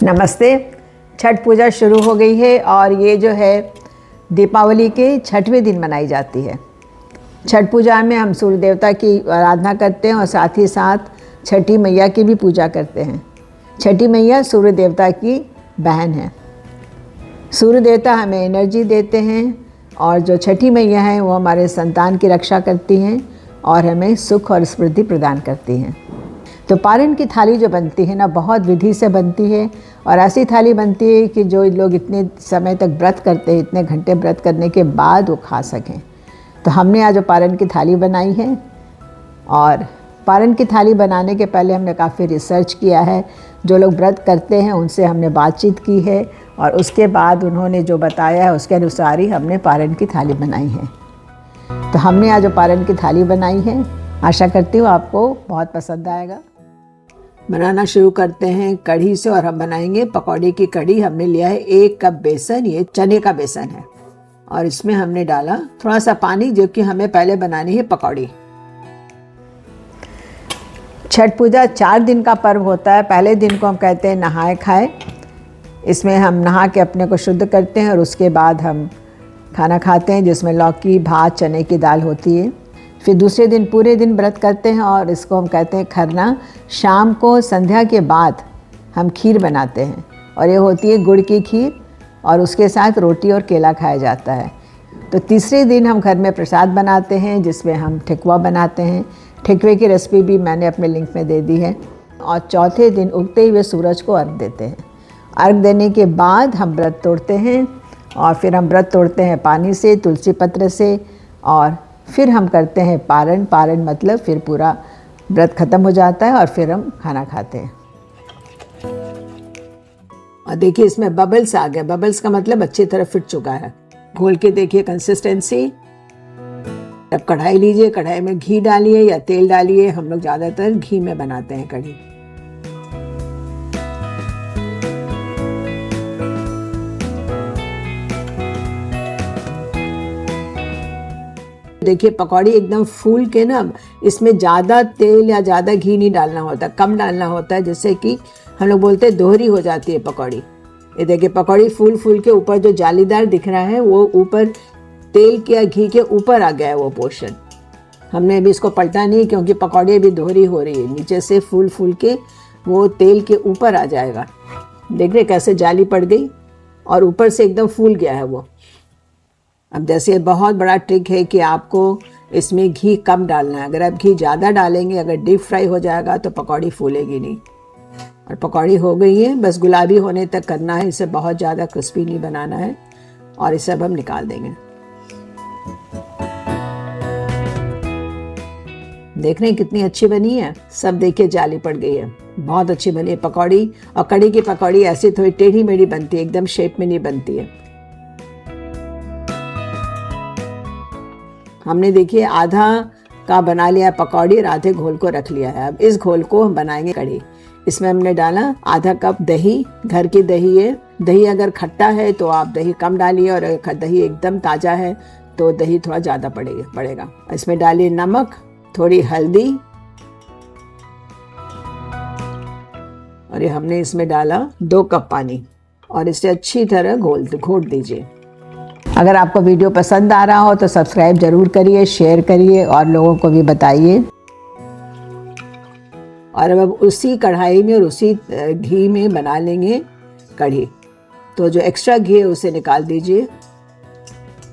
नमस्ते। छठ पूजा शुरू हो गई है और ये जो है दीपावली के छठवें दिन मनाई जाती है। छठ पूजा में हम सूर्य देवता की आराधना करते हैं और साथ ही साथ छठी मैया की भी पूजा करते हैं। छठी मैया सूर्य देवता की बहन है। सूर्य देवता हमें एनर्जी देते हैं और जो छठी मैया है वो हमारे संतान की रक्षा करती हैं और हमें सुख और समृद्धि प्रदान करती हैं। तो पारण की थाली जो बनती है ना, बहुत विधि से बनती है और ऐसी थाली बनती है कि जो लोग इतने समय तक व्रत करते हैं, इतने घंटे व्रत करने के बाद वो खा सकें। तो हमने आज पारण की थाली बनाई है और पारण की थाली बनाने के पहले हमने काफ़ी रिसर्च किया है। जो लोग व्रत करते हैं उनसे हमने बातचीत की है और उसके बाद उन्होंने जो बताया है उसके अनुसार ही हमने पारण की थाली बनाई है। तो हमने आज पारण की थाली बनाई है, आशा करती हूँ आपको बहुत पसंद आएगा। बनाना शुरू करते हैं कढ़ी से और हम बनाएंगे पकौड़े की कढ़ी। हमने लिया है 1 कप बेसन, ये चने का बेसन है और इसमें हमने डाला थोड़ा सा पानी, जो कि हमें पहले बनानी है पकौड़ी। छठ पूजा 4 दिन का पर्व होता है। पहले दिन को हम कहते हैं नहाए खाए। इसमें हम नहा के अपने को शुद्ध करते हैं और उसके बाद हम खाना खाते हैं जिसमें लौकी, भात, चने की दाल होती है। फिर दूसरे दिन पूरे दिन व्रत करते हैं और इसको हम कहते हैं खरना। शाम को संध्या के बाद हम खीर बनाते हैं और ये होती है गुड़ की खीर और उसके साथ रोटी और केला खाया जाता है। तो तीसरे दिन हम घर में प्रसाद बनाते हैं जिसमें हम ठेकुआ बनाते हैं। ठेकुए की रेसिपी भी मैंने अपने लिंक में दे दी है। और चौथे दिन उगते हुए सूरज को अर्घ देते हैं। अर्घ देने के बाद हम व्रत तोड़ते हैं और फिर हम व्रत तोड़ते हैं पानी से, तुलसी पत्र से और फिर हम करते हैं पारण। पारण मतलब फिर पूरा व्रत खत्म हो जाता है और फिर हम खाना खाते हैं। और देखिए इसमें बबल्स आ गए। बबल्स का मतलब अच्छी तरह फिट चुका है। घोल के देखिए कंसिस्टेंसी। अब कढ़ाई लीजिए, कढ़ाई में घी डालिए या तेल डालिए। हम लोग ज़्यादातर घी में बनाते हैं कढ़ी। देखिए पकौड़ी एकदम फूल के ना, इसमें ज़्यादा तेल या ज़्यादा घी नहीं डालना होता, कम डालना होता है, जिससे कि हम लोग बोलते हैं दोहरी हो जाती है पकौड़ी। ये देखिए पकौड़ी फूल फूल के ऊपर जो जालीदार दिख रहा है वो ऊपर तेल के या घी के ऊपर आ गया है वो पोर्शन। हमने अभी इसको पलटा नहीं क्योंकि पकौड़ी अभी दोहरी हो रही है। नीचे से फूल फूल के वो तेल के ऊपर आ जाएगा। देख रहे कैसे जाली पड़ गई और ऊपर से एकदम फूल गया है वो। अब जैसे बहुत बड़ा ट्रिक है कि आपको इसमें घी कम डालना है। अगर आप घी ज़्यादा डालेंगे, अगर डीप फ्राई हो जाएगा तो पकौड़ी फूलेगी नहीं। और पकौड़ी हो गई है, बस गुलाबी होने तक करना है। इसे बहुत ज़्यादा क्रिस्पी नहीं बनाना है और इसे अब हम निकाल देंगे। देख रहे हैं कितनी अच्छी बनी है। सब देखिए जाली पड़ गई है, बहुत अच्छी बनी है पकौड़ी। और कढ़ी की पकौड़ी ऐसी थोड़ी टेढ़ी मेढ़ी बनती है, एकदम शेप में नहीं बनती है। हमने देखिए आधा का बना लिया पकौड़ी और आधे घोल को रख लिया है। अब इस घोल को हम बनाएंगे कढ़ी। इसमें हमने डाला आधा कप दही। घर की दही है। दही अगर खट्टा है तो आप दही कम डालिए और अगर दही एकदम ताज़ा है तो दही थोड़ा ज़्यादा पड़ेगा। इसमें डालिए नमक, थोड़ी हल्दी और ये हमने इसमें डाला 2 कप पानी और इसे अच्छी तरह घोट दीजिए। अगर आपको वीडियो पसंद आ रहा हो तो सब्सक्राइब जरूर करिए, शेयर करिए और लोगों को भी बताइए। और अब उसी कढ़ाई में और उसी घी में बना लेंगे कढ़ी। तो जो एक्स्ट्रा घी है उसे निकाल दीजिए।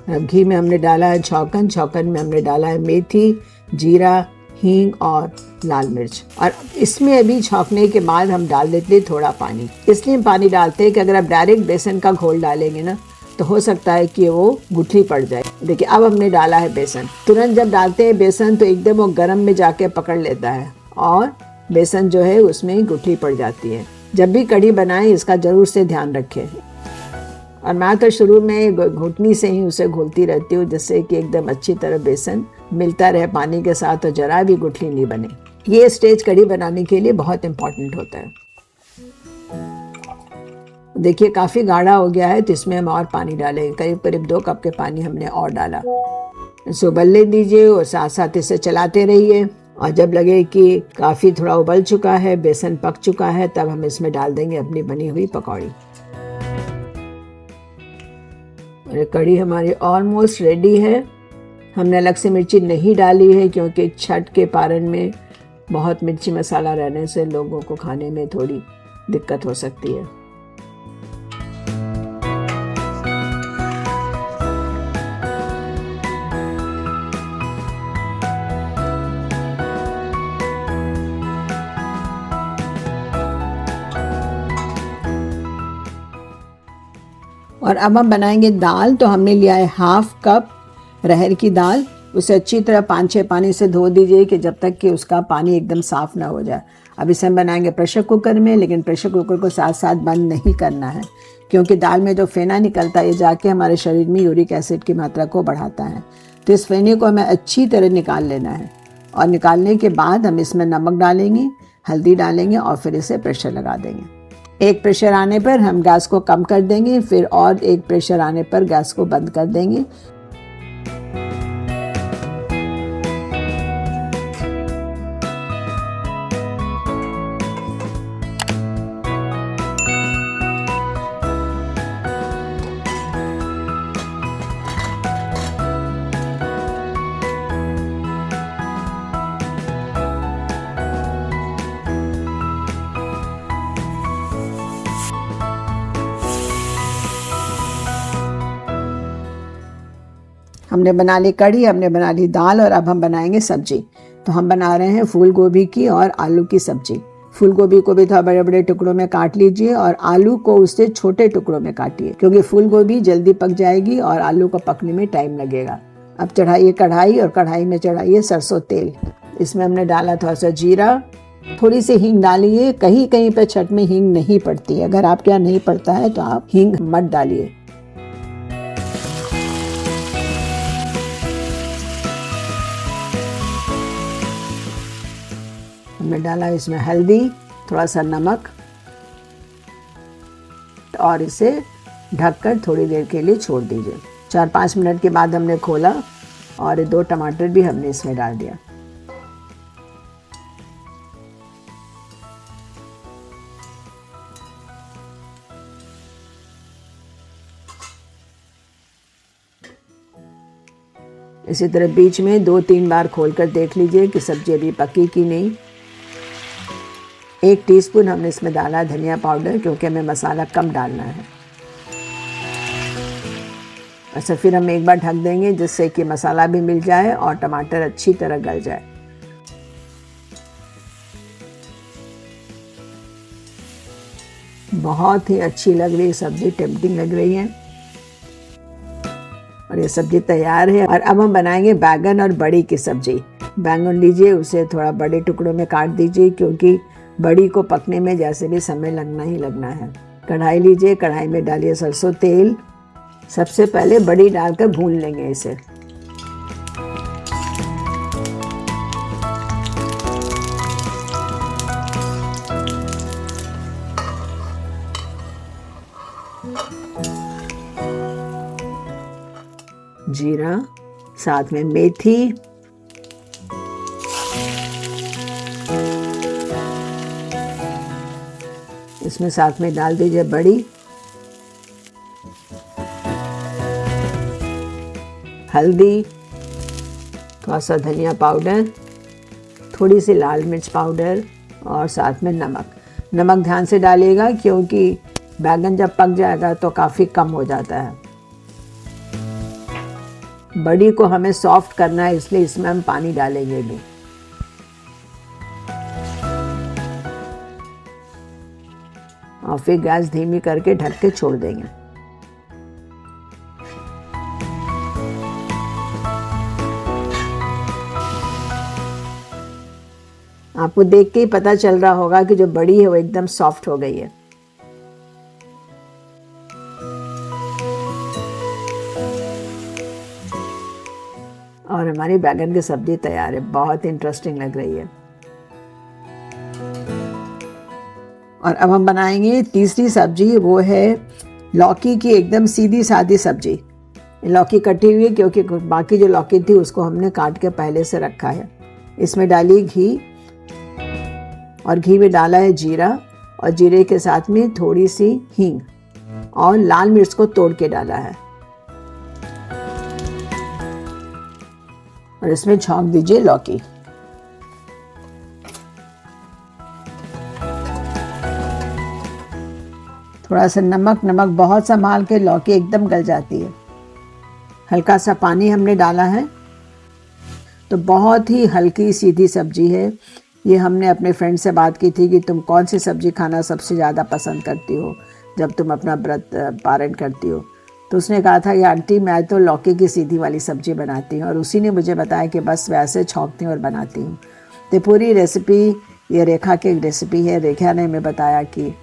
अब घी में हमने डाला है छौंकन। छौंकन में हमने डाला है मेथी, जीरा, हींग और लाल मिर्च। और इसमें अभी छौंकने के बाद हम डाल देते हैं थोड़ा पानी। इसलिए हम पानी डालते हैं कि अगर आप डायरेक्ट बेसन का घोल डालेंगे ना तो हो सकता है कि वो गुठली पड़ जाए। देखिए अब हमने डाला है बेसन। तुरंत जब डालते हैं बेसन तो एकदम वो गर्म में जाके पकड़ लेता है और बेसन जो है उसमें गुठली पड़ जाती है। जब भी कढ़ी बनाएं इसका जरूर से ध्यान रखें। और मैं तो शुरू में घुटनी से ही उसे घोलती रहती हूँ जिससे कि एकदम अच्छी तरह बेसन मिलता रहे पानी के साथ और जरा भी गुठली नहीं बने। ये स्टेज कढ़ी बनाने के लिए बहुत इम्पोर्टेंट होता है। देखिए काफ़ी गाढ़ा हो गया है तो इसमें हम और पानी डालेंगे। करीब करीब 2 कप के पानी हमने और डाला। इसे उबलने दीजिए और साथ साथ इसे चलाते रहिए और जब लगे कि काफ़ी थोड़ा उबल चुका है, बेसन पक चुका है, तब हम इसमें डाल देंगे अपनी बनी हुई पकौड़ी। और कढ़ी हमारी ऑलमोस्ट रेडी है। हमने अलग से मिर्ची नहीं डाली है क्योंकि छठ के पारण में बहुत मिर्ची मसाला रहने से लोगों को खाने में थोड़ी दिक्कत हो सकती है। और अब हम बनाएंगे दाल। तो हमने लिया है 1/2 कप रहर की दाल। उसे अच्छी तरह 5-6 पानी से धो दीजिए कि जब तक कि उसका पानी एकदम साफ़ ना हो जाए। अब इसे हम बनाएंगे प्रेशर कुकर में, लेकिन प्रेशर कुकर को साथ साथ बंद नहीं करना है क्योंकि दाल में जो फेना निकलता है ये जाके हमारे शरीर में यूरिक एसिड की मात्रा को बढ़ाता है। तो इस फेने को हमें अच्छी तरह निकाल लेना है। और निकालने के बाद हम इसमें नमक डालेंगे, हल्दी डालेंगे और फिर इसे प्रेशर लगा देंगे। एक प्रेशर आने पर हम गैस को कम कर देंगे, फिर और एक प्रेशर आने पर गैस को बंद कर देंगे। हमने बना ली कढ़ी, हमने बना ली दाल और अब हम बनाएंगे सब्जी। तो हम बना रहे हैं फूल गोभी की और आलू की सब्जी। फूल गोभी को भी थोड़ा बड़े बड़े टुकड़ों में काट लीजिए और आलू को उससे छोटे टुकड़ों में काटिए क्योंकि फूल गोभी जल्दी पक जाएगी और आलू को पकने में टाइम लगेगा। अब चढ़ाइए कढ़ाई और कढ़ाई में चढ़ाइए सरसों तेल। इसमें हमने डाला थोड़ा सा जीरा, थोड़ी सी हींग डालिए। कहीं कहीं पे छठ में हींग नहीं पड़ती है, अगर आपके यहाँ नहीं पड़ता है तो आप हींग मत डालिए। हमने डाला इसमें हल्दी, थोड़ा सा नमक और इसे ढककर थोड़ी देर के लिए छोड़ दीजिए। 4-5 मिनट के बाद हमने खोला और 2 टमाटर भी हमने इसमें डाल दिया। इसी तरह बीच में 2-3 बार खोलकर देख लीजिए कि सब्जी अभी पकी कि नहीं। 1 टीस्पून हमने इसमें डाला धनिया पाउडर क्योंकि हमें मसाला कम डालना है। अच्छा, फिर हम एक बार ढक देंगे जिससे कि मसाला भी मिल जाए और टमाटर अच्छी तरह गल जाए। बहुत ही अच्छी लग रही है सब्जी, टेम्पटिंग लग रही है और ये सब्जी तैयार है। और अब हम बनाएंगे बैगन और बड़ी की सब्जी। बैंगन लीजिए, उसे थोड़ा बड़े टुकड़ों में काट दीजिए क्योंकि बड़ी को पकने में जैसे भी समय लगना ही लगना है। कढ़ाई लीजिए, कढ़ाई में डालिए सरसों तेल। सबसे पहले बड़ी डालकर भून लेंगे इसे। जीरा, साथ में मेथी, इसमें साथ में डाल दीजिए बड़ी, हल्दी, थोड़ा सा धनिया पाउडर, थोड़ी सी लाल मिर्च पाउडर और साथ में नमक। नमक ध्यान से डालिएगा क्योंकि बैगन जब पक जाएगा तो काफ़ी कम हो जाता है। बड़ी को हमें सॉफ्ट करना है इसलिए इसमें हम पानी डालेंगे भी। और फिर गैस धीमी करके ढक के छोड़ देंगे। आपको देख के ही पता चल रहा होगा कि जो बड़ी है वो एकदम सॉफ्ट हो गई है। और हमारी बैगन की सब्जी तैयार है। बहुत इंटरेस्टिंग लग रही है। और अब हम बनाएंगे तीसरी सब्जी, वो है लौकी की एकदम सीधी सादी सब्जी। लौकी कटी हुई है क्योंकि बाकी जो लौकी थी उसको हमने काट के पहले से रखा है। इसमें डाली घी और घी में डाला है जीरा और जीरे के साथ में थोड़ी सी हींग और लाल मिर्च को तोड़ के डाला है और इसमें छौंक दीजिए लौकी। थोड़ा सा नमक बहुत संभाल के, लौकी एकदम गल जाती है। हल्का सा पानी हमने डाला है। तो बहुत ही हल्की सीधी सब्जी है ये। हमने अपने फ्रेंड से बात की थी कि तुम कौन सी सब्जी खाना सबसे ज़्यादा पसंद करती हो जब तुम अपना व्रत पारण करती हो। तो उसने कहा था कि आंटी मैं तो लौकी की सीधी वाली सब्जी बनाती हूँ, और उसी ने मुझे बताया कि बस वैसे छौंकती हूँ और बनाती हूँ। तो पूरी रेसिपी ये रेखा की रेसिपी है। रेखा ने हमें बताया कि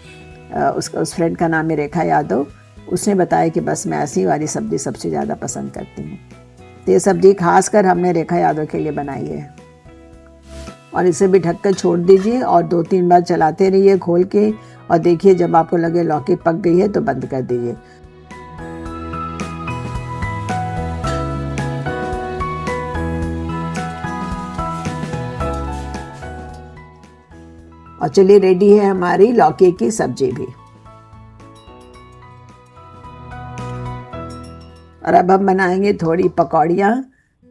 उस फ्रेंड का नाम है रेखा यादव। उसने बताया कि बस मैं ऐसी वाली सब्ज़ी सबसे ज़्यादा पसंद करती हूँ। तो ये सब्ज़ी खासकर हमने रेखा यादव के लिए बनाई है। और इसे भी ढककर छोड़ दीजिए और 2-3 बार चलाते रहिए खोल के, और देखिए जब आपको लगे लौकी पक गई है तो बंद कर दीजिए। और चलिए रेडी है हमारी लौकी की सब्जी भी। और अब हम बनाएंगे थोड़ी पकौड़ियाँ।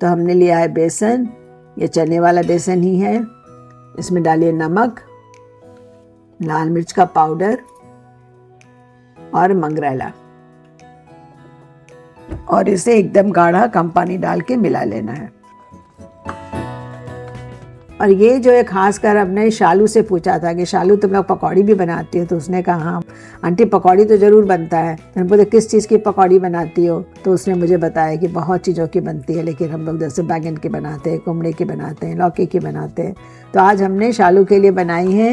तो हमने लिया है बेसन, ये चने वाला बेसन ही है। इसमें डालिए नमक, लाल मिर्च का पाउडर और मंगरेला, और इसे एकदम गाढ़ा कम पानी डाल के मिला लेना है। और ये जो है खासकर हमने शालू से पूछा था कि शालू तुम लोग पकौड़ी भी बनाती हो। तो उसने कहा हाँ आंटी पकौड़ी तो ज़रूर बनता है। मैंने बोला किस चीज़ की पकौड़ी बनाती हो। तो उसने मुझे बताया कि बहुत चीज़ों की बनती है, लेकिन हम लोग जैसे बैंगन की बनाते हैं, कुमड़े की बनाते हैं, लौकी की बनाते हैं। तो आज हमने शालू के लिए बनाई है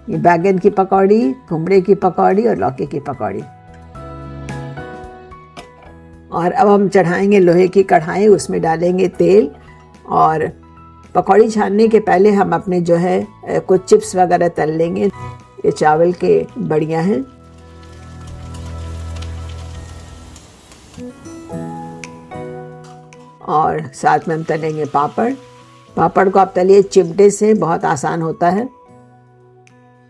ये बैंगन की पकौड़ी, कुमड़े की पकौड़ी और लौकी की पकौड़ी। और अब हम चढ़ाएंगे लोहे की कढ़ाई, उसमें डालेंगे तेल। और पकौड़ी छानने के पहले हम अपने जो है कुछ चिप्स वगैरह तल लेंगे। ये चावल के बड़ियाँ हैं। और साथ में हम तलेंगे पापड़। पापड़ को आप तलिए चिमटे से, बहुत आसान होता है।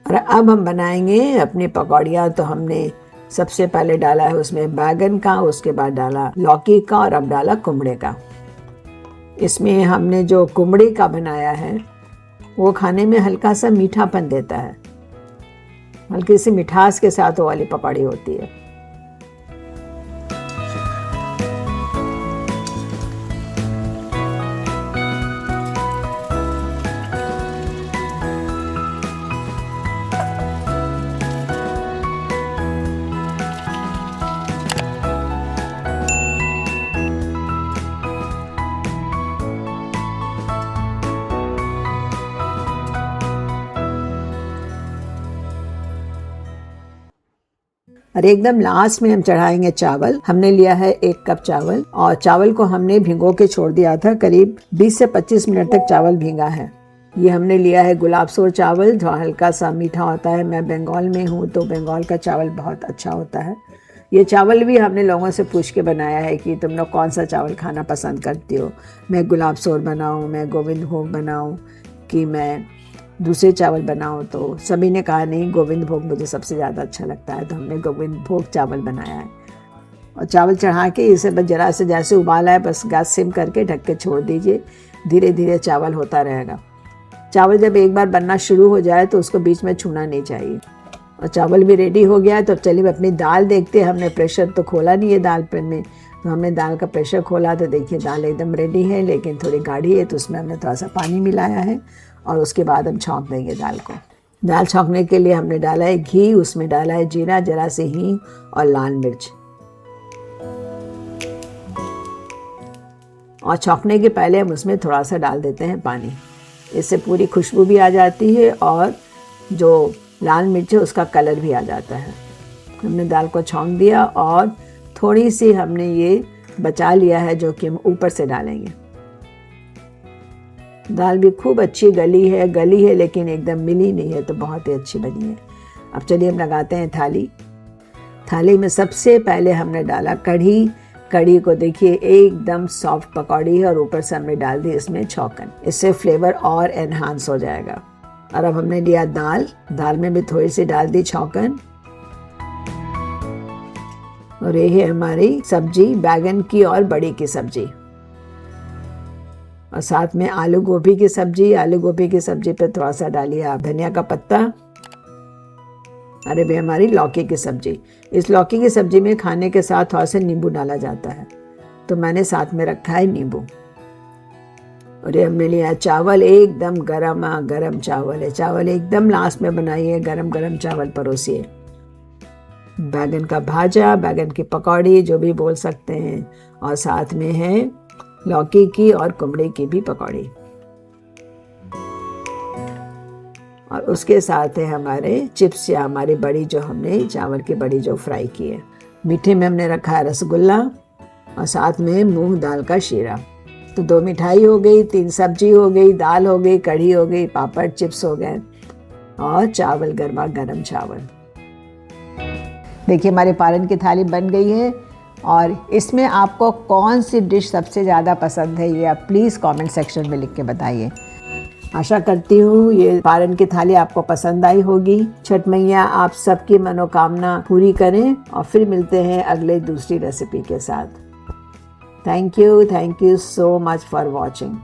और अब हम बनाएंगे अपनी पकौड़ियाँ। तो हमने सबसे पहले डाला है उसमें बैगन का, उसके बाद डाला लौकी का और अब डाला कुमड़े का। इसमें हमने जो कुमड़े का बनाया है वो खाने में हल्का सा मीठापन देता है, हल्की सी मिठास के साथ वो वाली पकौड़ी होती है। और एकदम लास्ट में हम चढ़ाएंगे चावल। हमने लिया है 1 कप चावल, और चावल को हमने भिगो के छोड़ दिया था। करीब 20 से 25 मिनट तक चावल भीगा है। ये हमने लिया है गुलाबसोर चावल, जो हल्का सा मीठा होता है। मैं बंगाल में हूँ तो बंगाल का चावल बहुत अच्छा होता है। ये चावल भी हमने लोगों से पूछ के बनाया है कि तुम लोग कौन सा चावल खाना पसंद करती हो। मैं गुलाबसोर बनाऊँ, मैं गोविंद भोग बनाऊँ कि मैं दूसरे चावल बनाओ। तो सभी ने कहा नहीं, गोविंद भोग मुझे सबसे ज़्यादा अच्छा लगता है। तो हमने गोविंद भोग चावल बनाया है। और चावल चढ़ा के इसे बस जरा से जैसे उबाला है बस गैस सिम करके ढक के छोड़ दीजिए। धीरे धीरे चावल होता रहेगा। चावल जब एक बार बनना शुरू हो जाए तो उसको बीच में छूना नहीं चाहिए। और चावल भी रेडी हो गया। तो चलिए अपनी दाल देखते हैं। हमने प्रेशर तो खोला नहीं है दाल पर में, तो हमने दाल का प्रेशर खोला तो देखिए दाल एकदम रेडी है, लेकिन थोड़ी गाढ़ी है। तो उसमें हमने थोड़ा सा पानी मिलाया है और उसके बाद हम छौंक देंगे दाल को। दाल छौंकने के लिए हमने डाला है घी, उसमें डाला है जीरा, जरा से हींग और लाल मिर्च। और छौंकने के पहले हम उसमें थोड़ा सा डाल देते हैं पानी। इससे पूरी खुशबू भी आ जाती है और जो लाल मिर्च है उसका कलर भी आ जाता है। हमने दाल को छौंक दिया और थोड़ी सी हमने ये बचा लिया है जो कि हम ऊपर से डालेंगे। दाल भी खूब अच्छी गली है लेकिन एकदम मिली नहीं है, तो बहुत ही अच्छी बनी है। अब चलिए हम लगाते हैं थाली। थाली में सबसे पहले हमने डाला कढ़ी। कढ़ी को देखिए एकदम सॉफ्ट पकौड़ी है और ऊपर से हमने डाल दी इसमें छौंकन, इससे फ्लेवर और एनहांस हो जाएगा। और अब हमने लिया दाल, दाल में भी थोड़ी सी डाल दी छौंकन। और ये है हमारी सब्जी, बैगन की और बड़ी की सब्जी, और साथ में आलू गोभी की सब्जी। आलू गोभी की सब्जी पे थोड़ा सा डालिए आप धनिया का पत्ता। अरे भाई हमारी लौकी की सब्जी, इस लौकी की सब्जी में खाने के साथ थोड़ा सा नींबू डाला जाता है, तो मैंने साथ में रखा है नींबू। और ये हमने लिया चावल, एकदम गरम चावल है। चावल एकदम लास्ट में बनाइए, गरम गरम चावल परोसिए। बैगन का भाजा, बैगन की पकौड़ी जो भी बोल सकते हैं, और साथ में है लौकी की और कुमड़े की भी पकौड़ी, और उसके साथ है हमारे चिप्स या हमारी बड़ी जो हमने चावल की बड़ी जो फ्राई की है। मीठे में हमने रखा है रसगुल्ला और साथ में मूंग दाल का शीरा। तो 2 मिठाई हो गई, 3 सब्जी हो गई, दाल हो गई, कढ़ी हो गई, पापड़ चिप्स हो गए और चावल, गर्मा गर्म चावल। देखिए हमारी पारन की थाली बन गई है। और इसमें आपको कौन सी डिश सबसे ज़्यादा पसंद है ये आप प्लीज़ कमेंट सेक्शन में लिख के बताइए। आशा करती हूँ ये पारन की थाली आपको पसंद आई होगी। छठ मैया आप सबकी मनोकामना पूरी करें, और फिर मिलते हैं अगले दूसरी रेसिपी के साथ। Thank you so much for watching.